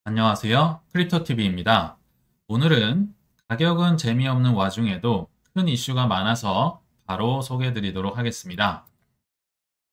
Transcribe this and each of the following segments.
안녕하세요. 크립토TV입니다. 오늘은 가격은 재미없는 와중에도 큰 이슈가 많아서 바로 소개해 드리도록 하겠습니다.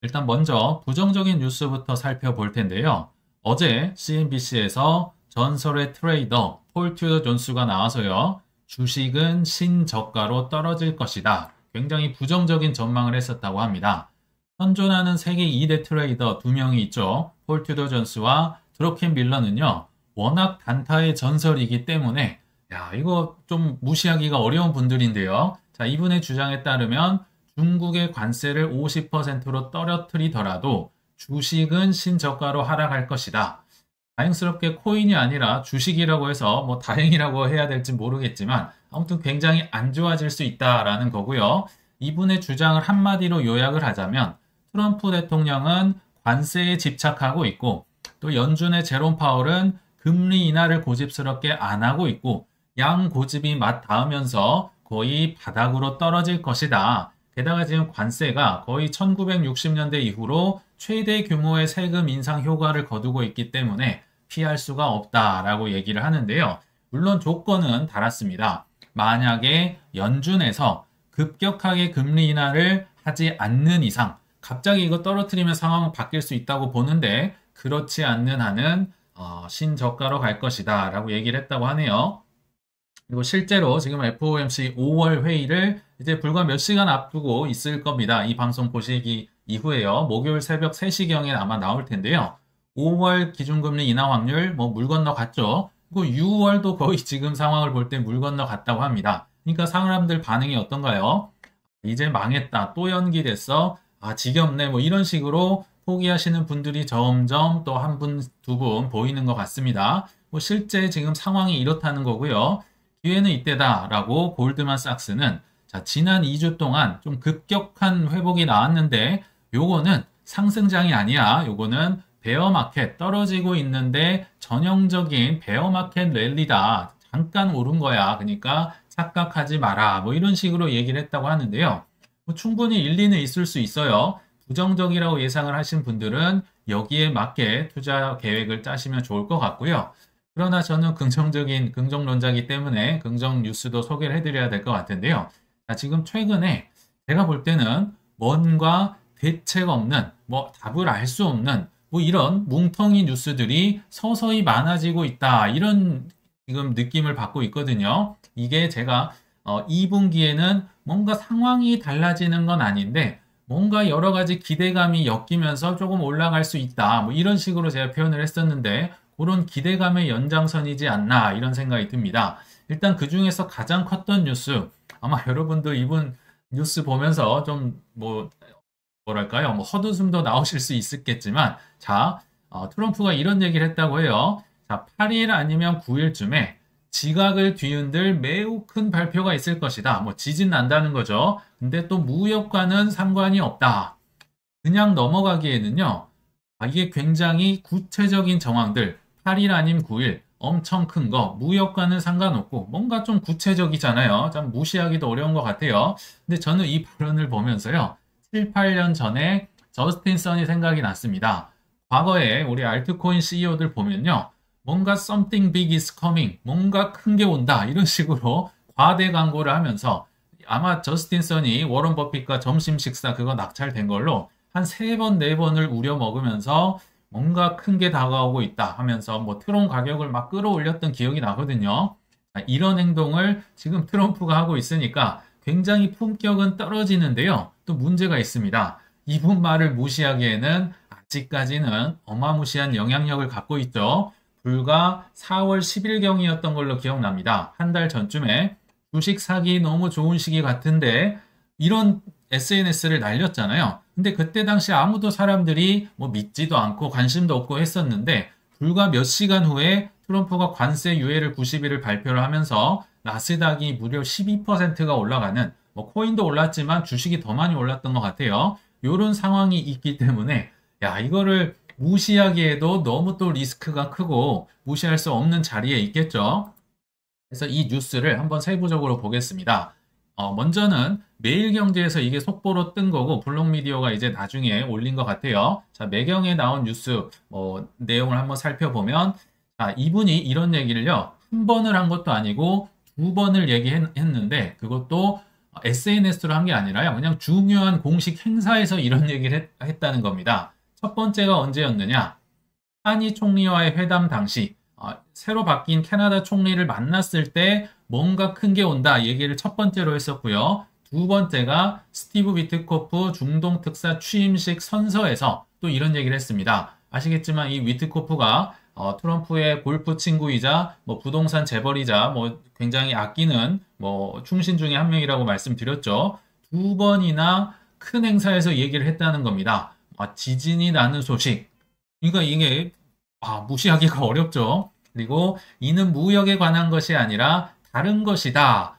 일단 먼저 부정적인 뉴스부터 살펴볼 텐데요. 어제 CNBC에서 전설의 트레이더 폴 튜더 존스가 나와서요. 주식은 신저가로 떨어질 것이다. 굉장히 부정적인 전망을 했었다고 합니다. 현존하는 세계 2대 트레이더 2명이 있죠. 폴 튜더 존스와 드롭켄 밀러는요. 워낙 단타의 전설이기 때문에 이거 좀 무시하기가 어려운 분들인데요. 자, 이분의 주장에 따르면 중국의 관세를 50%로 떨어뜨리더라도 주식은 신저가로 하락할 것이다. 다행스럽게 코인이 아니라 주식이라고 해서 뭐 다행이라고 해야 될지 모르겠지만 아무튼 굉장히 안 좋아질 수 있다라는 거고요. 이분의 주장을 한마디로 요약을 하자면 트럼프 대통령은 관세에 집착하고 있고 또 연준의 제롬 파월은 금리 인하를 고집스럽게 안 하고 있고 양 고집이 맞닿으면서 거의 바닥으로 떨어질 것이다. 게다가 지금 관세가 거의 1960년대 이후로 최대 규모의 세금 인상 효과를 거두고 있기 때문에 피할 수가 없다라고 얘기를 하는데요. 물론 조건은 달았습니다. 만약에 연준에서 급격하게 금리 인하를 하지 않는 이상 갑자기 이거 떨어뜨리면 상황은 바뀔 수 있다고 보는데 그렇지 않는 한은 신저가로 갈 것이다 라고 얘기를 했다고 하네요. 그리고 실제로 지금 FOMC 5월 회의를 이제 불과 몇 시간 앞두고 있을 겁니다. 이 방송 보시기 이후에요. 목요일 새벽 3시경에 아마 나올 텐데요. 5월 기준금리 인하 확률 물 건너 갔죠. 그리고 6월도 거의 지금 상황을 볼 때 물 건너 갔다고 합니다. 그러니까 사람들 반응이 어떤가요? 이제 망했다. 또 연기됐어. 지겹네. 이런 식으로 포기하시는 분들이 점점 또 한 분, 두 분 보이는 것 같습니다. 실제 지금 상황이 이렇다는 거고요. 기회는 이때다라고 골드만삭스는 지난 2주 동안 좀 급격한 회복이 나왔는데 요거는 상승장이 아니야. 요거는 베어마켓 떨어지고 있는데 전형적인 베어마켓 랠리다. 잠깐 오른 거야. 그러니까 착각하지 마라. 이런 식으로 얘기를 했다고 하는데요. 충분히 일리는 있을 수 있어요. 부정적이라고 예상을 하신 분들은 여기에 맞게 투자 계획을 짜시면 좋을 것 같고요. 그러나 저는 긍정론자이기 때문에 긍정 뉴스도 소개를 해드려야 될 것 같은데요. 지금 최근에 제가 볼 때는 뭔가 대책 없는, 답을 알 수 없는 이런 뭉텅이 뉴스들이 서서히 많아지고 있다. 이런 지금 느낌을 받고 있거든요. 이게 제가 2분기에는 뭔가 상황이 달라지는 건 아닌데 뭔가 여러 가지 기대감이 엮이면서 조금 올라갈 수 있다. 이런 식으로 제가 표현을 했었는데 그런 기대감의 연장선이지 않나 이런 생각이 듭니다. 일단 그 중에서 가장 컸던 뉴스 아마 여러분도 이분 뉴스 보면서 좀 뭐랄까요? 헛웃음도 나오실 수 있겠지만 트럼프가 이런 얘기를 했다고 해요. 8일 아니면 9일쯤에 지각을 뒤흔들 매우 큰 발표가 있을 것이다. 지진 난다는 거죠. 근데 또 무역과는 상관이 없다. 그냥 넘어가기에는요. 이게 굉장히 구체적인 정황들, 8일 아님 9일, 엄청 큰 거, 무역과는 상관없고 뭔가 좀 구체적이잖아요. 좀 무시하기도 어려운 것 같아요. 근데 저는 이 발언을 보면서요. 7, 8년 전에 저스틴 선이 생각이 났습니다. 과거에 우리 알트코인 CEO들 보면요. 뭔가 something big is coming, 뭔가 큰 게 온다 이런 식으로 과대 광고를 하면서 아마 저스틴 선이 워런 버핏과 점심 식사 그거 낙찰된 걸로 한 3번, 4번을 우려 먹으면서 뭔가 큰 게 다가오고 있다 하면서 트론 가격을 막 끌어올렸던 기억이 나거든요. 이런 행동을 지금 트럼프가 하고 있으니까 굉장히 품격은 떨어지는데요. 또 문제가 있습니다. 이분 말을 무시하기에는 아직까지는 어마무시한 영향력을 갖고 있죠. 불과 4월 10일경이었던 걸로 기억납니다. 한 달 전쯤에 주식 사기 너무 좋은 시기 같은데 이런 SNS를 날렸잖아요. 근데 그때 당시 아무도 사람들이 믿지도 않고 관심도 없고 했었는데 불과 몇 시간 후에 트럼프가 관세 유예를 90일을 발표를 하면서 나스닥이 무려 12%가 올라가는 코인도 올랐지만 주식이 더 많이 올랐던 것 같아요. 이런 상황이 있기 때문에 이거를 무시하기에도 너무 또 리스크가 크고 무시할 수 없는 자리에 있겠죠. 그래서 이 뉴스를 한번 세부적으로 보겠습니다. 먼저는 매일경제에서 이게 속보로 뜬 거고 블록미디어가 이제 나중에 올린 것 같아요. 매경에 나온 뉴스 내용을 한번 살펴보면 자, 이분이 이런 얘기를요, 한 번을 한 것도 아니고 두 번을 얘기했는데, 그것도 SNS로 한 게 아니라요, 그냥 중요한 공식 행사에서 이런 얘기를 했다는 겁니다. 첫 번째가 언제였느냐? 한이 총리와의 회담 당시, 새로 바뀐 캐나다 총리를 만났을 때 뭔가 큰 게 온다 얘기를 첫 번째로 했었고요. 두 번째가 스티브 위트코프 중동 특사 취임식 선서에서 또 이런 얘기를 했습니다. 아시겠지만 이 위트코프가 트럼프의 골프 친구이자 뭐 부동산 재벌이자 뭐 굉장히 아끼는 뭐 충신 중에 한 명이라고 말씀드렸죠. 두 번이나 큰 행사에서 얘기를 했다는 겁니다. 지진이 나는 소식. 그러니까 이게 무시하기가 어렵죠. 그리고 이는 무역에 관한 것이 아니라 다른 것이다.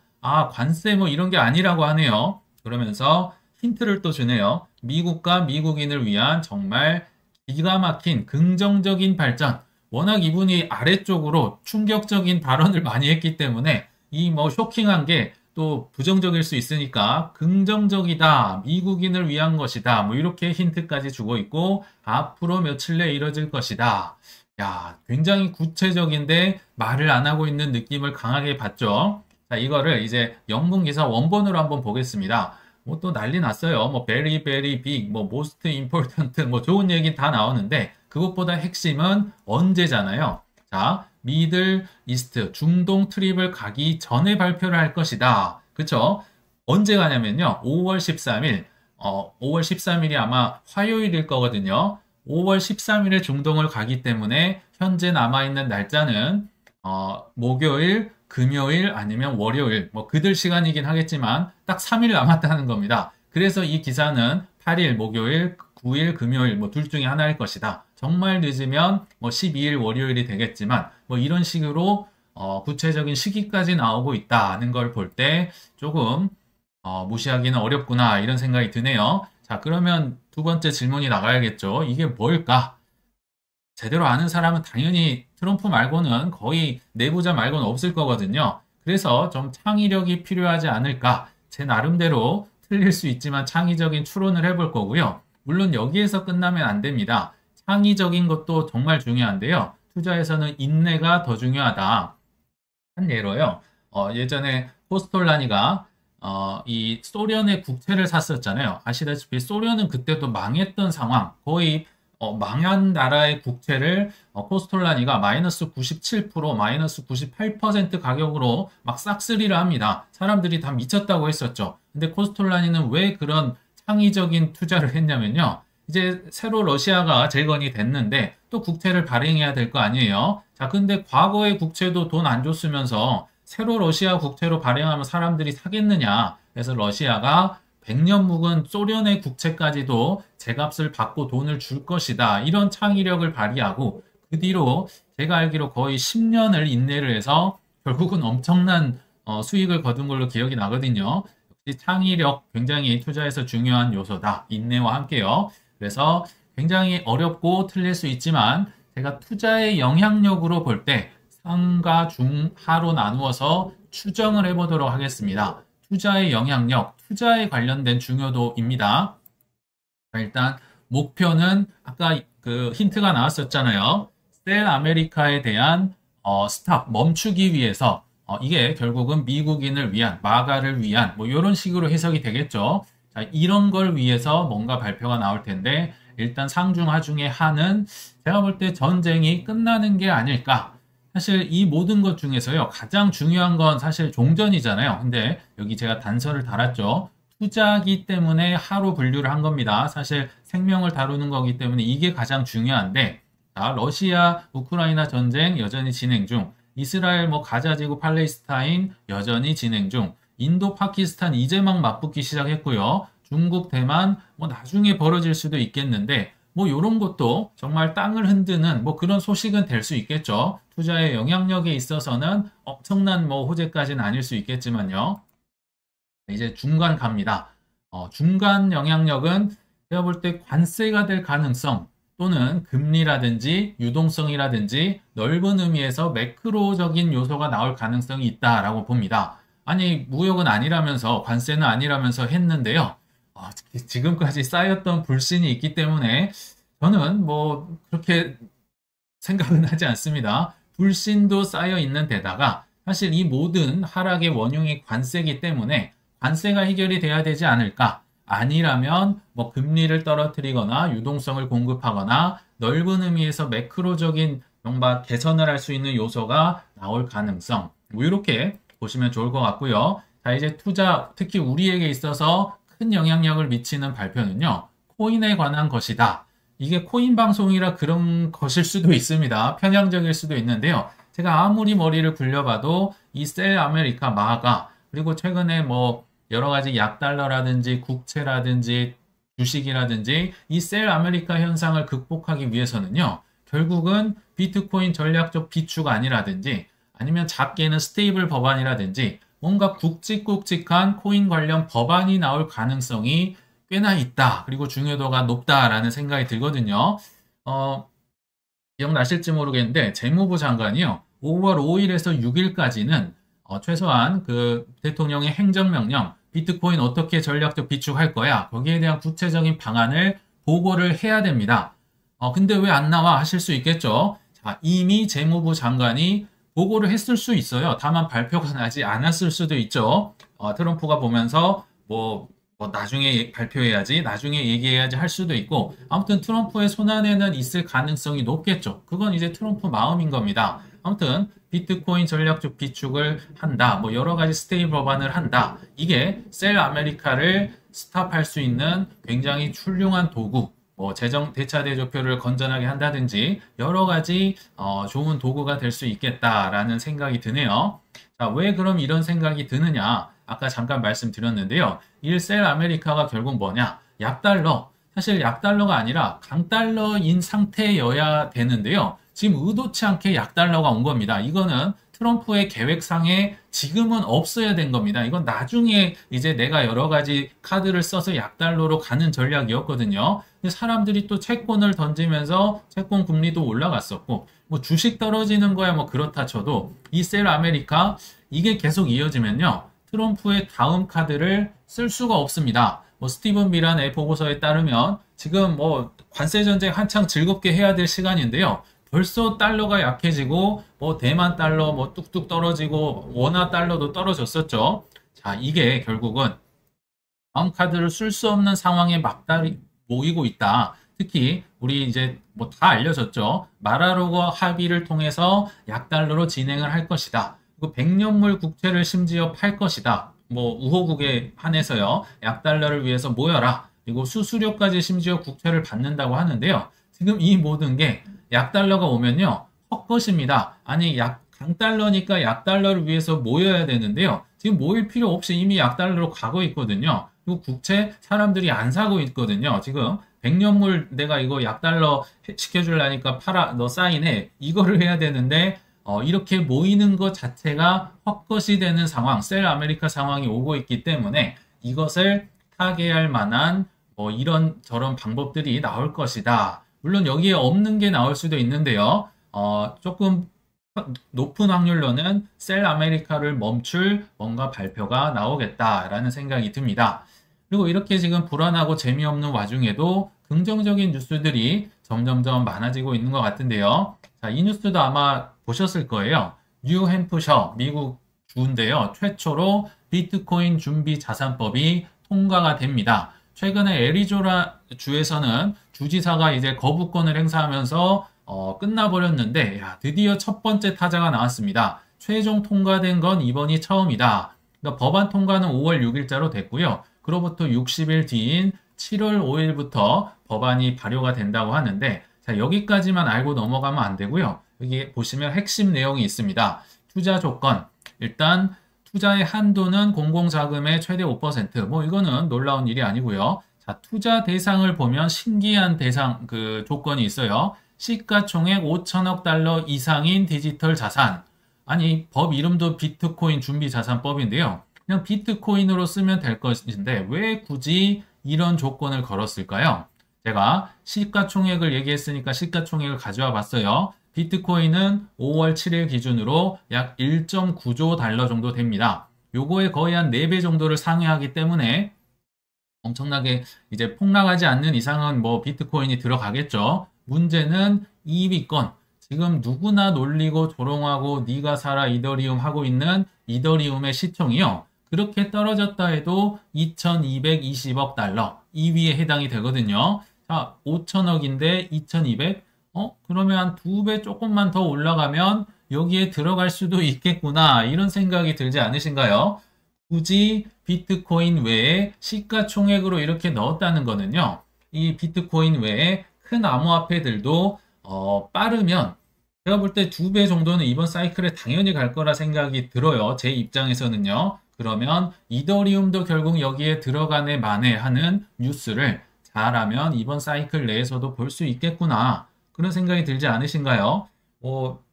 관세 뭐 이런 게 아니라고 하네요. 그러면서 힌트를 또 주네요. 미국과 미국인을 위한 정말 기가 막힌 긍정적인 발전. 워낙 이분이 아래쪽으로 충격적인 발언을 많이 했기 때문에 이 뭐 쇼킹한 게 또 부정적일 수 있으니까 긍정적이다, 미국인을 위한 것이다, 뭐 이렇게 힌트까지 주고 있고 앞으로 며칠 내에 이뤄질 것이다. 야, 굉장히 구체적인데 말을 안 하고 있는 느낌을 강하게 받죠. 자, 이거를 이제 영문 기사 원본으로 한번 보겠습니다. 뭐 또 난리 났어요. 뭐 very very big, 뭐 most important, 뭐 좋은 얘기 다 나오는데 그것보다 핵심은 언제잖아요. 자, 미들 이스트 중동 트립을 가기 전에 발표를 할 것이다. 그쵸? 언제 가냐면요. 5월 13일. 5월 13일이 아마 화요일일 거거든요. 5월 13일에 중동을 가기 때문에 현재 남아있는 날짜는 목요일, 금요일 아니면 월요일 뭐 그들 시간이긴 하겠지만 딱 3일 남았다는 겁니다. 그래서 이 기사는 8일 목요일, 9일 금요일 뭐 둘 중에 하나일 것이다. 정말 늦으면 뭐 12일 월요일이 되겠지만 뭐 이런 식으로 구체적인 시기까지 나오고 있다는 걸 볼 때 조금 무시하기는 어렵구나 이런 생각이 드네요. 자, 그러면 두 번째 질문이 나가야겠죠. 이게 뭘까? 제대로 아는 사람은 당연히 트럼프 말고는 거의 내부자 말고는 없을 거거든요. 그래서 좀 창의력이 필요하지 않을까? 제 나름대로 틀릴 수 있지만 창의적인 추론을 해볼 거고요. 물론 여기에서 끝나면 안 됩니다. 창의적인 것도 정말 중요한데요. 투자에서는 인내가 더 중요하다. 한 예로요. 예전에 코스톨라니가 이 소련의 국채를 샀었잖아요. 아시다시피 소련은 그때도 망했던 상황, 거의 망한 나라의 국채를 코스톨라니가 마이너스 97%, 마이너스 98% 가격으로 막 싹쓸이를 합니다. 사람들이 다 미쳤다고 했었죠. 근데 코스톨라니는 왜 그런 창의적인 투자를 했냐면요. 이제 새로 러시아가 재건이 됐는데 또 국채를 발행해야 될 거 아니에요. 자, 근데 과거의 국채도 돈 안 줬으면서 새로 러시아 국채로 발행하면 사람들이 사겠느냐. 그래서 러시아가 100년 묵은 소련의 국채까지도 제값을 받고 돈을 줄 것이다. 이런 창의력을 발휘하고 그 뒤로 제가 알기로 거의 10년을 인내를 해서 결국은 엄청난 수익을 거둔 걸로 기억이 나거든요. 역시 창의력 굉장히 투자에서 중요한 요소다. 인내와 함께요. 그래서 굉장히 어렵고 틀릴 수 있지만 제가 투자의 영향력으로 볼 때 상과 중, 하로 나누어서 추정을 해보도록 하겠습니다. 투자의 영향력, 투자에 관련된 중요도입니다. 일단 목표는 아까 그 힌트가 나왔었잖아요. 셀 아메리카에 대한 스탑, 멈추기 위해서 이게 결국은 미국인을 위한, 마가를 위한 뭐 이런 식으로 해석이 되겠죠. 자, 이런 걸 위해서 뭔가 발표가 나올 텐데 일단 상중 하중의 하는 제가 볼 때 전쟁이 끝나는 게 아닐까. 사실 이 모든 것 중에서요 가장 중요한 건 사실 종전이잖아요. 근데 여기 제가 단서를 달았죠. 투자기 때문에 하로 분류를 한 겁니다. 사실 생명을 다루는 거기 때문에 이게 가장 중요한데 자, 러시아 우크라이나 전쟁 여전히 진행 중, 이스라엘 뭐 가자지구 팔레스타인 여전히 진행 중, 인도 파키스탄 이제 막 맞붙기 시작했고요. 중국 대만 뭐 나중에 벌어질 수도 있겠는데 뭐 이런 것도 정말 땅을 흔드는 뭐 그런 소식은 될 수 있겠죠. 투자의 영향력에 있어서는 엄청난 뭐 호재까지는 아닐 수 있겠지만요. 이제 중간 갑니다. 중간 영향력은 제가 볼 때 관세가 될 가능성 또는 금리라든지 유동성이라든지 넓은 의미에서 매크로적인 요소가 나올 가능성이 있다라고 봅니다. 아니 무역은 아니라면서 관세는 아니라면서 했는데요. 지금까지 쌓였던 불신이 있기 때문에 저는 뭐 그렇게 생각은 하지 않습니다. 불신도 쌓여 있는 데다가 사실 이 모든 하락의 원흉이 관세이기 때문에 관세가 해결이 돼야 되지 않을까? 아니라면 뭐 금리를 떨어뜨리거나 유동성을 공급하거나 넓은 의미에서 매크로적인 뭔가 개선을 할 수 있는 요소가 나올 가능성, 뭐 이렇게 보시면 좋을 것 같고요. 자, 이제 투자, 특히 우리에게 있어서 큰 영향력을 미치는 발표는요, 코인에 관한 것이다. 이게 코인 방송이라 그런 것일 수도 있습니다. 편향적일 수도 있는데요. 제가 아무리 머리를 굴려봐도 이 셀 아메리카 마가, 그리고 최근에 뭐 여러 가지 약달러라든지 국채라든지 주식이라든지 이 셀 아메리카 현상을 극복하기 위해서는요, 결국은 비트코인 전략적 비축 아니라든지 아니면 작게는 스테이블 법안이라든지 뭔가 굵직굵직한 코인 관련 법안이 나올 가능성이 꽤나 있다. 그리고 중요도가 높다라는 생각이 들거든요. 기억나실지 모르겠는데 재무부 장관이요. 5월 5일에서 6일까지는 최소한 그 대통령의 행정명령, 비트코인 어떻게 전략적 비축할 거야. 거기에 대한 구체적인 방안을 보고를 해야 됩니다. 근데 왜 안 나와 하실 수 있겠죠. 자, 이미 재무부 장관이 보고를 했을 수 있어요. 다만 발표가 나지 않았을 수도 있죠. 트럼프가 보면서 뭐 나중에 발표해야지, 나중에 얘기해야지 할 수도 있고, 아무튼 트럼프의 손안에는 있을 가능성이 높겠죠. 그건 이제 트럼프 마음인 겁니다. 아무튼 비트코인 전략적 비축을 한다, 뭐 여러 가지 스테이블 법안을 한다. 이게 셀 아메리카를 스탑할 수 있는 굉장히 훌륭한 도구, 뭐 재정 대차 대조표를 건전하게 한다든지 여러 가지 좋은 도구가 될 수 있겠다라는 생각이 드네요. 자, 왜 그럼 이런 생각이 드느냐? 아까 잠깐 말씀드렸는데요. 1셀 아메리카가 결국 뭐냐? 약달러. 사실 약달러가 아니라 강달러인 상태여야 되는데요. 지금 의도치 않게 약달러가 온 겁니다. 이거는 트럼프의 계획상에 지금은 없어야 된 겁니다. 이건 나중에 이제 내가 여러 가지 카드를 써서 약달러로 가는 전략이었거든요. 근데 사람들이 또 채권을 던지면서 채권 금리도 올라갔었고, 뭐 주식 떨어지는 거야 뭐 그렇다 쳐도 이 셀 아메리카 이게 계속 이어지면요. 트럼프의 다음 카드를 쓸 수가 없습니다. 뭐 스티븐 미란의 보고서에 따르면 지금 뭐 관세 전쟁 한창 즐겁게 해야 될 시간인데요. 벌써 달러가 약해지고 뭐 대만 달러 뭐 뚝뚝 떨어지고 원화 달러도 떨어졌었죠. 자, 이게 결국은 다음 카드를 쓸 수 없는 상황에 막달이 모이고 있다. 특히 우리 이제 뭐 다 알려졌죠. 마라로거 합의를 통해서 약달러로 진행을 할 것이다. 그리고 100년물 국채를 심지어 팔 것이다. 뭐 우호국에 한해서요. 약달러를 위해서 모여라. 그리고 수수료까지 심지어 국채를 받는다고 하는데요. 지금 이 모든 게 약달러가 오면요. 헛것입니다. 아니 강달러니까 약달러를 위해서 모여야 되는데요. 지금 모일 필요 없이 이미 약달러로 가고 있거든요. 그리고 국채 사람들이 안 사고 있거든요. 지금 100년물 내가 이거 약달러 시켜주려니까 팔아, 너 사인해. 이거를 해야 되는데 이렇게 모이는 것 자체가 헛것이 되는 상황, 셀 아메리카 상황이 오고 있기 때문에 이것을 타개할 만한 이런 저런 방법들이 나올 것이다. 물론 여기에 없는 게 나올 수도 있는데요. 조금 높은 확률로는 셀 아메리카를 멈출 뭔가 발표가 나오겠다라는 생각이 듭니다. 그리고 이렇게 지금 불안하고 재미없는 와중에도 긍정적인 뉴스들이 점점점 많아지고 있는 것 같은데요. 자, 이 뉴스도 아마 보셨을 거예요. 뉴햄프셔 미국 주인데요. 최초로 비트코인 준비 자산법이 통과가 됩니다. 최근에 애리조나 주에서는 주지사가 이제 거부권을 행사하면서 끝나버렸는데 드디어 첫 번째 타자가 나왔습니다. 최종 통과된 건 이번이 처음이다. 그러니까 법안 통과는 5월 6일자로 됐고요. 그로부터 60일 뒤인 7월 5일부터 법안이 발효가 된다고 하는데 자, 여기까지만 알고 넘어가면 안 되고요. 여기 보시면 핵심 내용이 있습니다. 투자 조건. 일단 투자의 한도는 공공자금의 최대 5%. 뭐 이거는 놀라운 일이 아니고요. 자, 투자 대상을 보면 신기한 대상 조건이 있어요. 시가총액 5천억 달러 이상인 디지털 자산. 아니, 법 이름도 비트코인 준비 자산법인데요. 그냥 비트코인으로 쓰면 될 것인데 왜 굳이 이런 조건을 걸었을까요? 제가 시가총액을 얘기했으니까 시가총액을 가져와 봤어요. 비트코인은 5월 7일 기준으로 약 1.9조 달러 정도 됩니다. 요거에 거의 한 4배 정도를 상회하기 때문에 엄청나게 이제 폭락하지 않는 이상은 뭐 비트코인이 들어가겠죠. 문제는 2위권. 지금 누구나 놀리고 조롱하고 네가 사라 이더리움 하고 있는 이더리움의 시총이요. 그렇게 떨어졌다 해도 2220억 달러 2위에 해당이 되거든요. 자, 5천억인데 2200? 그러면 한 2배 조금만 더 올라가면 여기에 들어갈 수도 있겠구나. 이런 생각이 들지 않으신가요? 굳이 비트코인 외에 시가총액으로 이렇게 넣었다는 거는요. 이 비트코인 외에 큰 암호화폐들도 빠르면 제가 볼 때 2배 정도는 이번 사이클에 당연히 갈 거라 생각이 들어요. 제 입장에서는요. 그러면 이더리움도 결국 여기에 들어가네 마네 하는 뉴스를 잘하면 이번 사이클 내에서도 볼 수 있겠구나. 그런 생각이 들지 않으신가요?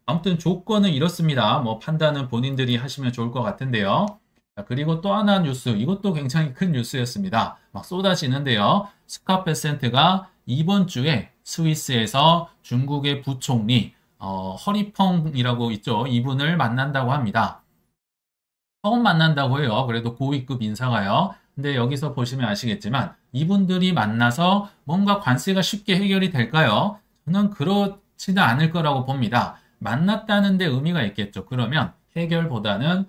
아무튼 조건은 이렇습니다. 판단은 본인들이 하시면 좋을 것 같은데요. 자, 그리고 또 하나 뉴스, 이것도 굉장히 큰 뉴스였습니다. 막 쏟아지는데요. 스캇 베센트가 이번 주에 스위스에서 중국의 부총리 허리펑이라고 있죠. 이분을 만난다고 합니다. 처음 만난다고 해요. 그래도 고위급 인사가요. 근데 여기서 보시면 아시겠지만 이분들이 만나서 뭔가 관세가 쉽게 해결이 될까요? 저는 그렇지는 않을 거라고 봅니다. 만났다는 데 의미가 있겠죠. 그러면 해결보다는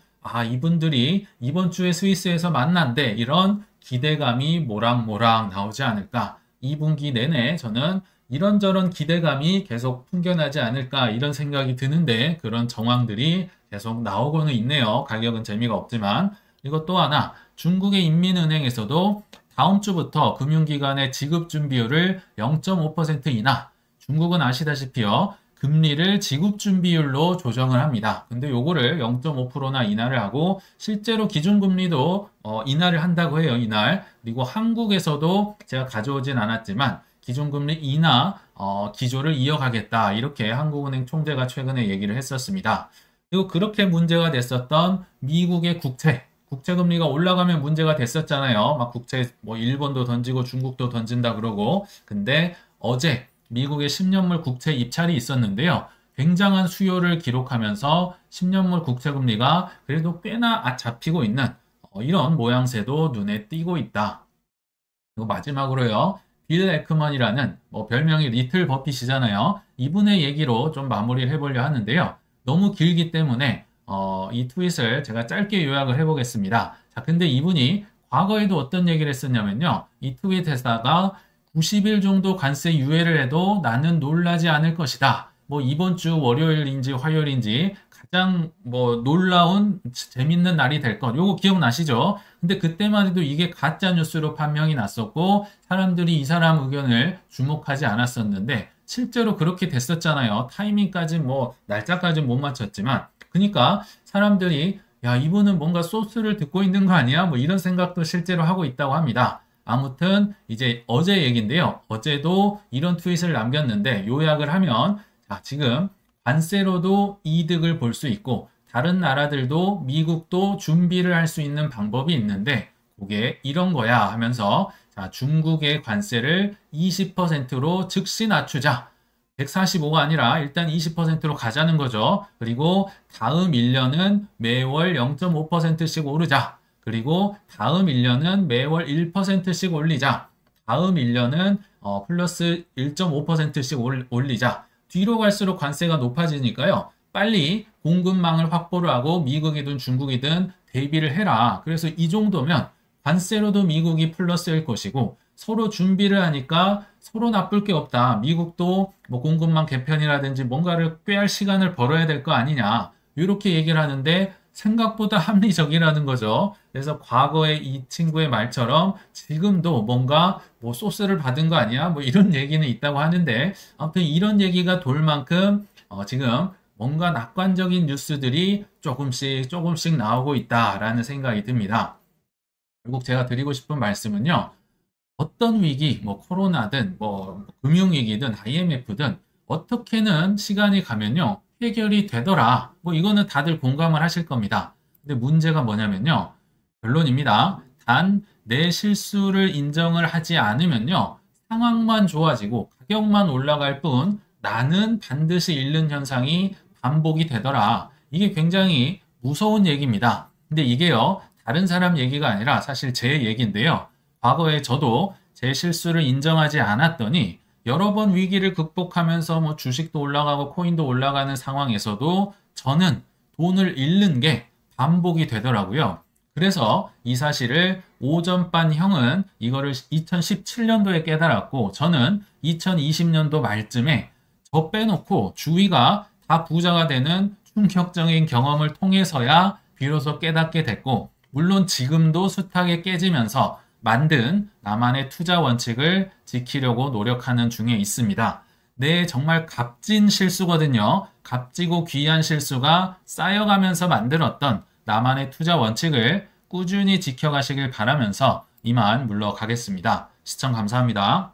이분들이 이번 주에 스위스에서 만난대 이런 기대감이 모락모락 나오지 않을까. 2분기 내내 저는 이런저런 기대감이 계속 풍겨나지 않을까 이런 생각이 드는데 그런 정황들이 계속 나오고는 있네요. 가격은 재미가 없지만. 그리고 또 하나 중국의 인민은행에서도 다음 주부터 금융기관의 지급준비율을 0.5% 인하. 중국은 아시다시피요. 금리를 지급준비율로 조정을 합니다. 근데 요거를 0.5%나 인하를 하고 실제로 기준금리도 인하를 한다고 해요. 이날. 그리고 한국에서도 제가 가져오진 않았지만 기준금리 인하 기조를 이어가겠다. 이렇게 한국은행 총재가 최근에 얘기를 했었습니다. 그리고 그렇게 문제가 됐었던 미국의 국채금리가 올라가면 문제가 됐었잖아요. 막 국채 일본도 던지고 중국도 던진다 그러고. 근데 어제 미국의 10년물 국채 입찰이 있었는데요. 굉장한 수요를 기록하면서 10년물 국채금리가 그래도 꽤나 잡히고 있는 이런 모양새도 눈에 띄고 있다. 그리고 마지막으로요. 빌 에크먼이라는 별명이 리틀 버핏이잖아요. 이분의 얘기로 좀 마무리를 해보려 하는데요. 너무 길기 때문에 이 트윗을 제가 짧게 요약을 해보겠습니다. 자, 근데 이분이 과거에도 어떤 얘기를 했었냐면요. 이 트윗에다가 90일 정도 관세 유예를 해도 나는 놀라지 않을 것이다. 이번 주 월요일인지 화요일인지 가장 놀라운 재밌는 날이 될 것. 요거 기억나시죠? 근데 그때만 해도 이게 가짜 뉴스로 판명이 났었고 사람들이 이 사람 의견을 주목하지 않았었는데 실제로 그렇게 됐었잖아요. 타이밍까지 날짜까지 못 맞췄지만 그러니까 사람들이 야 이분은 뭔가 소스를 듣고 있는 거 아니야? 이런 생각도 실제로 하고 있다고 합니다. 아무튼 이제 어제 얘기인데요. 어제도 이런 트윗을 남겼는데 요약을 하면 자, 지금 관세로도 이득을 볼 수 있고 다른 나라들도 미국도 준비를 할 수 있는 방법이 있는데 그게 이런 거야 하면서 자, 중국의 관세를 20%로 즉시 낮추자. 145가 아니라 일단 20%로 가자는 거죠. 그리고 다음 1년은 매월 0.5%씩 오르자. 그리고 다음 1년은 매월 1%씩 올리자. 다음 1년은 플러스 1.5%씩 올리자. 뒤로 갈수록 관세가 높아지니까요. 빨리 공급망을 확보를 하고 미국이든 중국이든 대비를 해라. 그래서 이 정도면 관세로도 미국이 플러스일 것이고 서로 준비를 하니까 서로 나쁠 게 없다. 미국도 공급망 개편이라든지 뭔가를 꾀할 시간을 벌어야 될 거 아니냐. 이렇게 얘기를 하는데 생각보다 합리적이라는 거죠. 그래서 과거에 이 친구의 말처럼 지금도 뭔가 소스를 받은 거 아니야? 이런 얘기는 있다고 하는데 아무튼 이런 얘기가 돌 만큼 지금 뭔가 낙관적인 뉴스들이 조금씩 나오고 있다라는 생각이 듭니다. 결국 제가 드리고 싶은 말씀은요. 어떤 위기, 코로나든 금융위기든 IMF든 어떻게는 시간이 가면요. 해결이 되더라. 이거는 다들 공감을 하실 겁니다. 근데 문제가 뭐냐면요. 결론입니다. 단 내 실수를 인정을 하지 않으면요. 상황만 좋아지고 가격만 올라갈 뿐 나는 반드시 잃는 현상이 반복이 되더라. 이게 굉장히 무서운 얘기입니다. 근데 이게요. 다른 사람 얘기가 아니라 사실 제 얘기인데요. 과거에 저도 제 실수를 인정하지 않았더니 여러 번 위기를 극복하면서 뭐 주식도 올라가고 코인도 올라가는 상황에서도 저는 돈을 잃는 게 반복이 되더라고요. 그래서 이 사실을 오전반 형은 이거를 2017년도에 깨달았고 저는 2020년도 말쯤에 저 빼놓고 주위가 다 부자가 되는 충격적인 경험을 통해서야 비로소 깨닫게 됐고 물론 지금도 숱하게 깨지면서 만든 나만의 투자 원칙을 지키려고 노력하는 중에 있습니다. 네, 정말 값진 실수거든요. 값지고 귀한 실수가 쌓여가면서 만들었던 나만의 투자 원칙을 꾸준히 지켜가시길 바라면서 이만 물러가겠습니다. 시청 감사합니다.